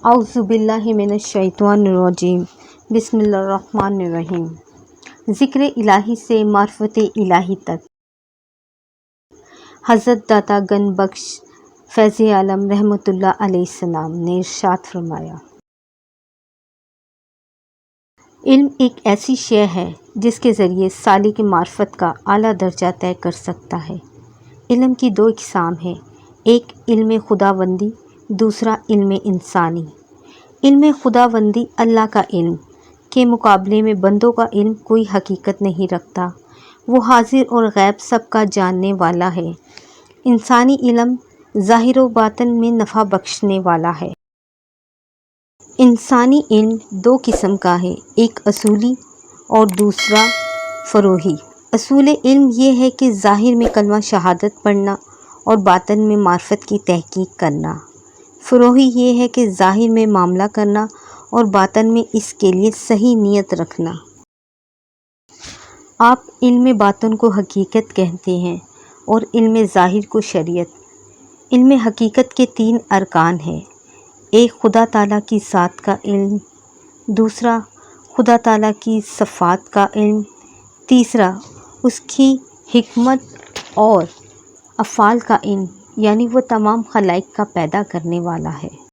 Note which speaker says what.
Speaker 1: اعوذ باللہ من الشیطان الرجیم بسم اللہ الرحمن الرحیم۔ ذکر الہی سے معرفت الہی تک۔ حضرت داتا گن بخش فیض عالم رحمۃ اللہ علیہ السلام نے ارشاد فرمایا، علم ایک ایسی شے ہے جس کے ذریعے سالک معرفت کا اعلیٰ درجہ طے کر سکتا ہے۔ علم کی دو اقسام ہیں، ایک علم خداوندی، دوسرا علم انسانی۔ علم خداوندی اللہ کا علم کے مقابلے میں بندوں کا علم کوئی حقیقت نہیں رکھتا، وہ حاضر اور غیب سب کا جاننے والا ہے۔ انسانی علم ظاہر و باطن میں نفع بخشنے والا ہے۔ انسانی علم دو قسم کا ہے، ایک اصولی اور دوسرا فروعی۔ اصول علم یہ ہے کہ ظاہر میں کلمہ شہادت پڑھنا اور باطن میں معرفت کی تحقیق کرنا۔ فروعی یہ ہے کہ ظاہر میں معاملہ کرنا اور باطن میں اس کے لیے صحیح نیت رکھنا۔ آپ علم باطن کو حقیقت کہتے ہیں اور علم ظاہر کو شریعت۔ علم حقیقت کے تین ارکان ہیں، ایک خدا تعالیٰ کی ذات کا علم، دوسرا خدا تعالیٰ کی صفات کا علم، تیسرا اس کی حکمت اور افعال کا علم، یعنی وہ تمام خلائق کا پیدا کرنے والا ہے۔